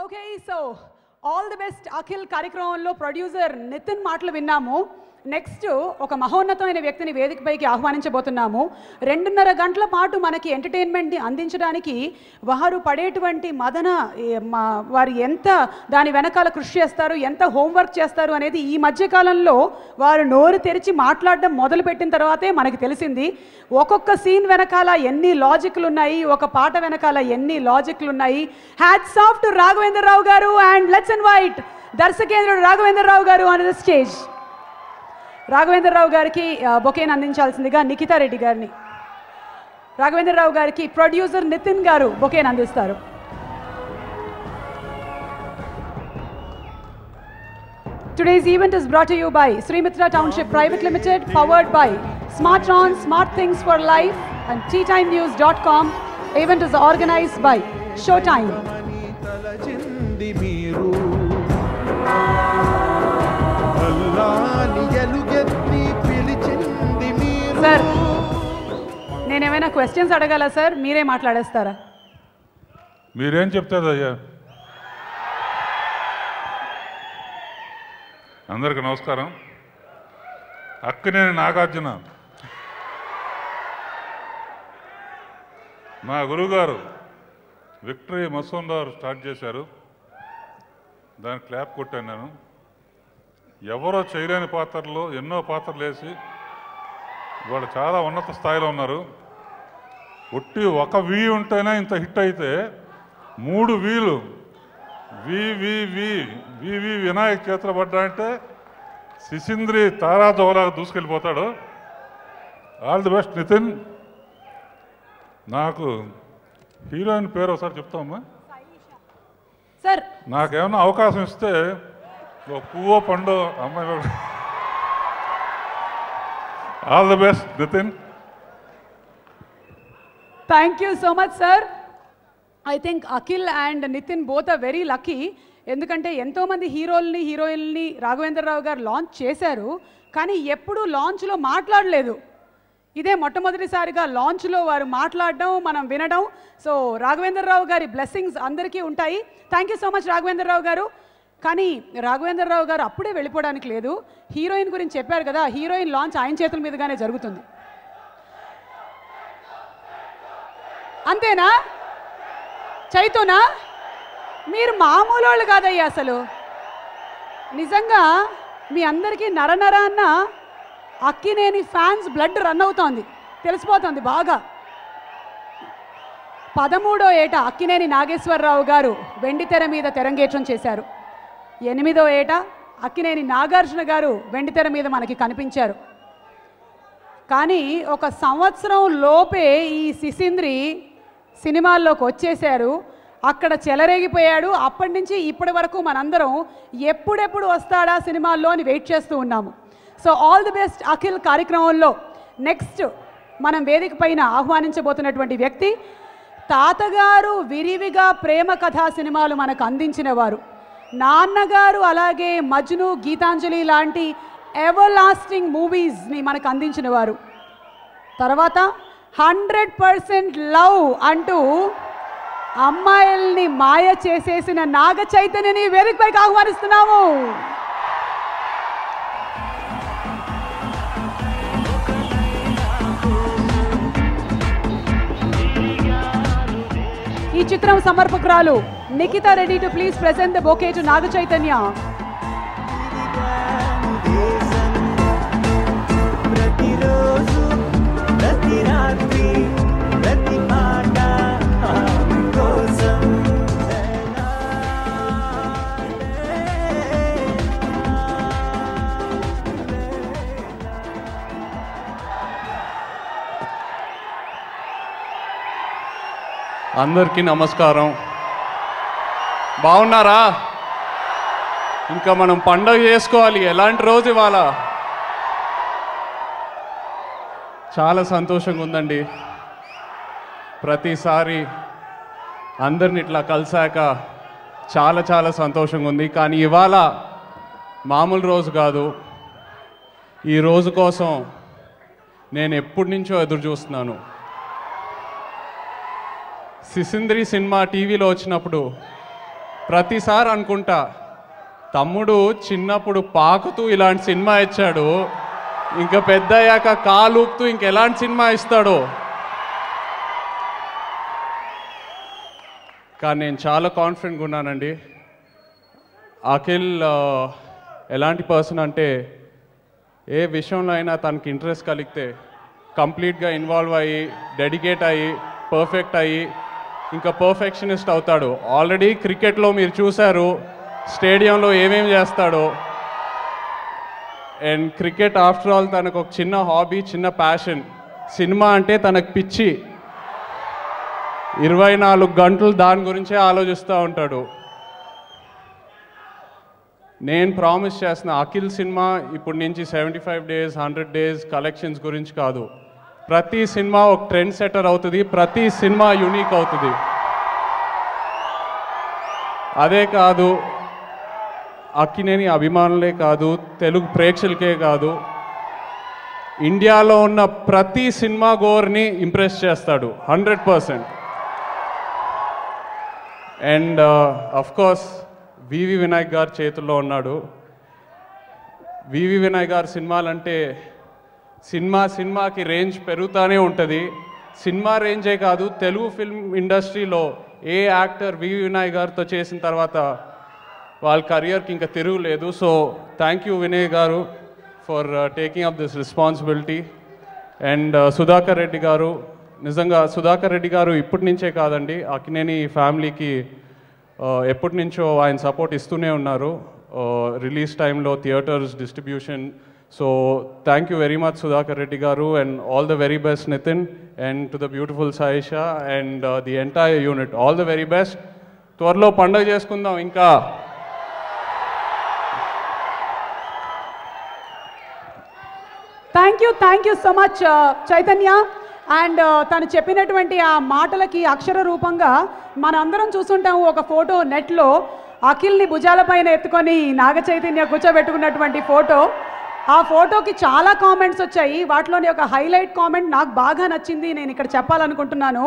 Okay, so all the best Akhil కార్యక్రమంలో producer Nitin మాటలు విన్నాము. నెక్స్ట్ ఒక మహోన్నతమైన వ్యక్తిని వేదికపైకి ఆహ్వానించబోతున్నాము. 2.5 గంటల పాటు మనకి ఎంటర్టైన్మెంట్ని అందించడానికి వారు పడేటువంటి వారు ఎంత దాని వెనకాల కృషి చేస్తారు, ఎంత హోంవర్క్ చేస్తారు అనేది ఈ మధ్యకాలంలో వారు నోరు తెరిచి మాట్లాడడం మొదలుపెట్టిన తర్వాతే మనకి తెలిసింది. ఒక్కొక్క సీన్ వెనకాల ఎన్ని లాజిక్లు ఉన్నాయి, ఒక పాట వెనకాల ఎన్ని లాజిక్లు ఉన్నాయి. హ్యాట్స్ ఆఫ్ టు రాఘవేంద్రరావు గారు అండ్ లెట్స్ ఇన్వైట్ దర్శకేంద్రుడు రాఘవేంద్రరావు గారు ఆన్ ద స్టేజ్. రాఘవేంద్రరావు గారికి బొకేని అందించాల్సిందిగా నిఖితా రెడ్డి గారిని, రాఘవేంద్రరావు గారికి ప్రొడ్యూసర్ నితిన్ గారు బొకేని అందిస్తారు. Today's event is brought to you by Srimitra Township Private Limited, powered by Smartron, Smart Things for Life and teatimenews.com. Event is organized by Showtime. Sir, నేనేమైనా questions అడగాల sir? మీరే మాట్లాడేస్తారా? మీరేం చెప్తారు అయ్యా? అందరికీ నమస్కారం. అక్కినేని నాగార్జున మా గురువుగారు విక్టరీ మసూందార్ స్టార్ట్ చేశారు. దానికి క్లాప్ కొట్టాను నేను. ఎవరో చేయలేని పాత్రలు ఎన్నో పాత్రలు వేసి వాళ్ళు చాలా ఉన్నత స్థాయిలో ఉన్నారు. ఒట్టి ఒక వీ ఉంటేనే ఇంత హిట్ అయితే 3 వీలు వివి వినాయక్ చేతులు పడ్డాయంటే శిశింద్రి తారాజోలాగా దూసుకెళ్ళిపోతాడు. All the best Nithin. నాకు హీరోయిన్ పేరు ఒకసారి చెప్తామమ్మా. సార్, నాకేమన్నా అవకాశం ఇస్తే ఓ పువ్వో పండు అమ్మాయి. All the best Nithin. Thank you so much sir. I think Akhil and Nithin both are very lucky. ఎందుకంటే ఎంతోమంది హీరోయిన్ని రాఘవేంద్రరావు గారు లాంచ్ చేశారు, కానీ ఎప్పుడూ లాంచ్లో మాట్లాడలేదు. ఇదే మొట్టమొదటిసారిగా లాంచ్లో వారు మాట్లాడడం, మనం వినడం. సో రాఘవేంద్రరావు గారి బ్లెస్సింగ్స్ అందరికీ ఉంటాయి. Thank you so much Raghavendra Rao గారు. కానీ రాఘవేంద్రరావు గారు అప్పుడే వెళ్ళిపోవడానికి లేదు. హీరోయిన్ గురించి చెప్పారు కదా, హీరోయిన్ లాంచ్ ఆయన చేతుల మీదుగానే జరుగుతుంది. అంతేనా? చైతూనా? మీరు మామూలు వాళ్ళు కాదయ్యా అసలు. నిజంగా మీ అందరికీ నరనరాన్న అక్కినేని ఫ్యాన్స్ బ్లడ్ రన్ అవుతోంది, తెలిసిపోతుంది బాగా. 13వ ఏట అక్కినేని నాగేశ్వరరావు గారు వెండితెర మీద తెరంగేట్రం చేశారు. 8వ ఏట అక్కినేని నాగార్జున గారు వెండితెర మీద మనకి కనిపించారు. కానీ ఒక సంవత్సరం లోపే ఈ శిశింద్రి సినిమాల్లోకి వచ్చేశారు. అక్కడ చెలరేగిపోయాడు. అప్పటి నుంచి ఇప్పటి వరకు మనందరం ఎప్పుడెప్పుడు వస్తాడా సినిమాల్లో అని వెయిట్ చేస్తూ ఉన్నాము. So all the best Akhil కార్యక్రమంలో నెక్స్ట్ మనం వేదిక పైన ఆహ్వానించబోతున్నటువంటి వ్యక్తి తాతగారు విరివిగా ప్రేమ కథా సినిమాలు మనకు అందించిన వారు, నాన్నగారు అలాగే మజ్ను, గీతాంజలి లాంటి ఎవర్ లాస్టింగ్ మూవీస్ని మనకు అందించిన వారు, తర్వాత 100% లవ్ అంటూ అమ్మాయిల్ని మాయ చేసేసిన నాగ చైతన్యని వేదికపైకి ఆహ్వానిస్తున్నాము. ఈ చిత్రం సమర్పకురాలు Nikitha Reddy to please present the bouquet to Naga Chaitanya. అందరికీ నమస్కారం. బాగున్నారా? ఇంకా మనం పండగ చేసుకోవాలి. ఎలాంటి రోజు ఇవాళ? చాలా సంతోషంగా ఉందండి. ప్రతిసారి అందరిని ఇట్లా కలిసాక చాలా చాలా సంతోషంగా ఉంది. కానీ ఇవాళ మామూలు రోజు కాదు. ఈ రోజు కోసం నేను ఎప్పటి నుంచో ఎదురు చూస్తున్నాను. శిశింద్రి సినిమా టీవీలో వచ్చినప్పుడు ప్రతిసారి అనుకుంటా తమ్ముడు చిన్నప్పుడు పాకుతూ ఇలాంటి సినిమా ఇచ్చాడు, ఇంకా పెద్ద అయ్యాక కాలు ఊపుతూ ఇంకెలాంటి సినిమా ఇస్తాడో. కానీ నేను చాలా కాన్ఫిడెంట్గా ఉన్నానండి. అఖిల్ ఎలాంటి పర్సన్ అంటే ఏ విషయంలో అయినా తనకి ఇంట్రెస్ట్ కలిగితే కంప్లీట్గా ఇన్వాల్వ్ అయ్యి డెడికేట్ అయ్యి పర్ఫెక్ట్ అయ్యి ఇంకా పర్ఫెక్షనిస్ట్ అవుతాడు. ఆల్రెడీ క్రికెట్లో మీరు చూశారు స్టేడియంలో ఏమేమి చేస్తాడో. అండ్ క్రికెట్ ఆఫ్టర్ ఆల్ తనకు ఒక చిన్న హాబీ, చిన్న ప్యాషన్. సినిమా అంటే తనకు పిచ్చి. 24 గంటలు దాని గురించే ఆలోచిస్తూ ఉంటాడు. నేను ప్రామిస్ చేస్తున్నా, అఖిల్ సినిమా ఇప్పటి నుంచి 75 days 100 days కలెక్షన్స్ గురించి కాదు. ప్రతి సినిమా ఒక ట్రెండ్ సెటర్ అవుతుంది, ప్రతి సినిమా యూనిక్ అవుతుంది. అదే కాదు, అక్కినేని అభిమానులే కాదు, తెలుగు ప్రేక్షకులకే కాదు, ఇండియాలో ఉన్న ప్రతి సినిమా గోర్ని ఇంప్రెస్ చేస్తాడు 100%. అండ్ అఫ్ కోర్స్ వివి వినాయక్ గారి చేతుల్లో ఉన్నాడు. వివి వినాయక్ గారి సినిమాలంటే సినిమాకి రేంజ్ పెరుగుతూనే ఉంటుంది. సినిమా రేంజే కాదు, తెలుగు ఫిల్మ్ ఇండస్ట్రీలో ఏ యాక్టర్ వివి వినాయక్ గారితో చేసిన తర్వాత వాళ్ళ కెరియర్కి ఇంకా తిరుగులేదు. సో థ్యాంక్ యూ వినయ్ గారు for taking up this responsibility. And Sudhakar Reddy గారు, నిజంగా సుధాకర్ రెడ్డి గారు ఇప్పటి నుంచే కాదండి, అక్కినేని ఫ్యామిలీకి ఎప్పటి నుంచో ఆయన సపోర్ట్ ఇస్తూనే ఉన్నారు. రిలీజ్ టైంలో theatres, distribution. So thank you very much Sudhakar Reddy గారు. And all the very best Nithin, and to the beautiful Sayyeshaa and the entire unit, all the very best. త్వరలో పండుగ చేసుకుందాం ఇంకా. Thank you so much Chaitanya. And తను చెప్పినటువంటి ఆ మాటలకి అక్షర రూపంగా మనందరం చూస్తుంటాము ఒక ఫోటో నెట్లో, అఖిల్ని భుజాలపైన ఎత్తుకొని నాగ చైతన్య కూర్చోబెట్టుకున్నటువంటి ఫోటో. ఆ ఫోటోకి చాలా కామెంట్స్ వచ్చాయి. వాటిలోని ఒక హైలైట్ కామెంట్ నాకు బాగా నచ్చింది, నేను ఇక్కడ చెప్పాలనుకుంటున్నాను.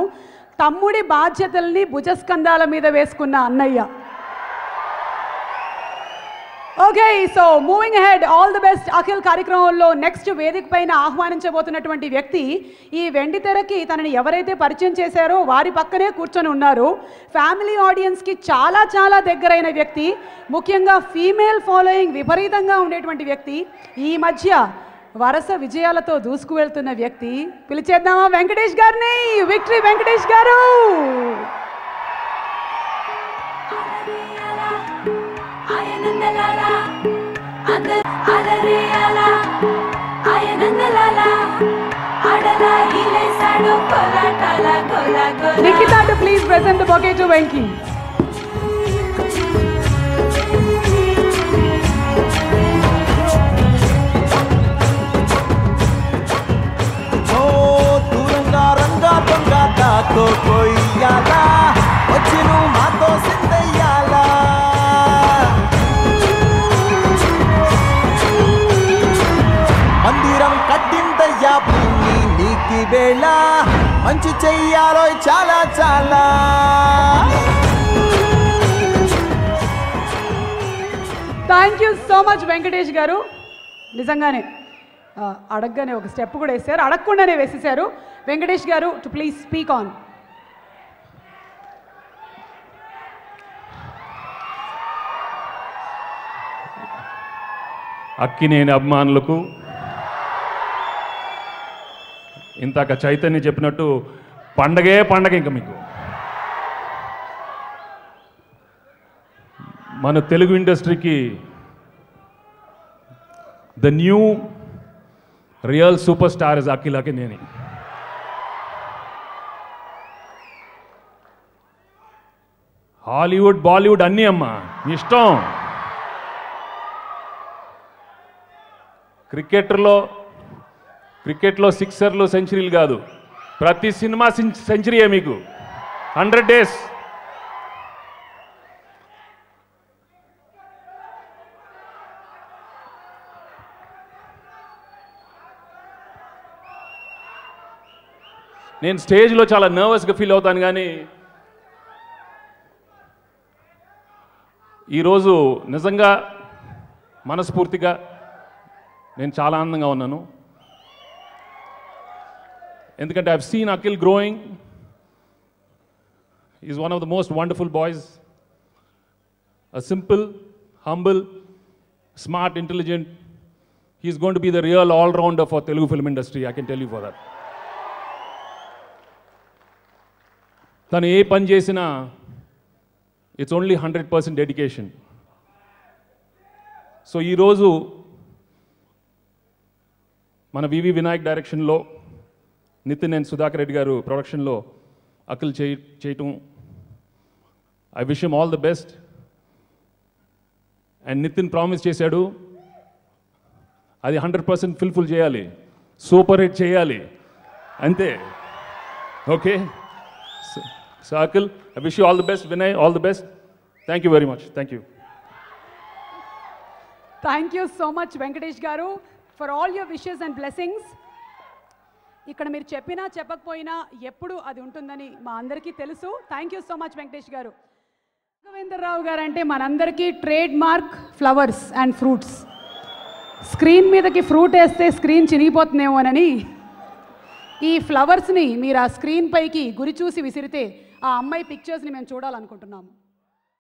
తమ్ముడి బాధ్యతల్ని భుజస్కంధాల మీద వేసుకున్న అన్నయ్య. Okay, so moving ahead, all the best Akhil. కార్యక్రమంలో నెక్స్ట్ వేదిక పైన ఆహ్వానించబోతున్నటువంటి వ్యక్తి ఈ వెండితెరకి తనని ఎవరైతే పరిచయం చేశారో వారి పక్కనే కూర్చొని ఉన్నారు. ఫ్యామిలీ ఆడియన్స్కి చాలా చాలా దగ్గరైన వ్యక్తి, ముఖ్యంగా ఫీమేల్ ఫాలోయింగ్ విపరీతంగా ఉండేటువంటి వ్యక్తి, ఈ మధ్య వరుస విజయాలతో దూసుకు వెళ్తున్న వ్యక్తి. పిలిచేద్దామా వెంకటేష్ గారిని? విక్టరీ వెంకటేష్ గారు. Nikita to please present the bouquet to Venki. దూరంగా రంగా దొంగ దాకో కొయ్యాలా, వచ్చిను మాతో సిందయ్యాలా. మందిరం కట్టిందయ్యా భూమి నీకి వేళ, మంచి చెయ్యాలో చాలా చాలా. Thank you so much Venkatesh గారు. నిజంగానే అడగగానే ఒక స్టెప్ కూడా వేశారు, అడగకుండానే వేసేసారు. వెంకటేష్ గారు to please speak on. Akkineni అభిమానులకు, ఇంతాక చైతన్య చెప్పినట్టు పండగే పండగ. ఇంకా మీకు మన తెలుగు ఇండస్ట్రీకి the new real super star is Akhil Akkineni. Hollywood, Bollywood అన్నీ అమ్మా ఇష్టం. క్రికెట్లో సిక్సర్లు, సెంచరీలు కాదు, ప్రతి సినిమా సెంచరీయే మీకు. 100 days. నేను స్టేజ్లో చాలా నర్వస్గా ఫీల్ అవుతాను, కానీ ఈరోజు నిజంగా మనస్ఫూర్తిగా నేను చాలా ఆనందంగా ఉన్నాను. ఎందుకంటే I've seen Akhil growing. Is one of the most wonderful boys. A simple, humble, smart, intelligent. He's going to be the real all-rounder for Telugu film industry. I can tell you for that. Tanu ఏ పని చేసినా it's only 100% dedication. So ఈరోజు మన వివి వినాయక్ డైరెక్షన్లో Nitin and Sudhakar Reddy గారు ప్రొడక్షన్లో అఖిల్ చేయటం, I wish him all the best. And Nithin promise చేశాడు, అది 100% ఫుల్ఫిల్ చేయాలి, సూపర్ హిట్ చేయాలి, అంతే. Okay, so Akhil, I wish you all the best. Vinay, all the best. Thank you very much. Thank you. Thank you so much Venkatesh గారు for all your wishes and blessings. ఇక్కడ మీరు చెప్పినా చెప్పకపోయినా ఎప్పుడు అది ఉంటుందని మా అందరికీ తెలుసు. Thank you so much Venkatesh గారు. రాఘవేంద్రరావు గారు అంటే మనందరికీ trade mark flowers and fruits. Screen మీదకి ఫ్రూట్ వేస్తే స్క్రీన్ చినిగిపోతుందేమోనని ఈ ఫ్లవర్స్ని మీరు ఆ స్క్రీన్ పైకి గురి చూసి విసిరితే ఆ అమ్మాయి పిక్చర్స్ని మేము చూడాలనుకుంటున్నాము.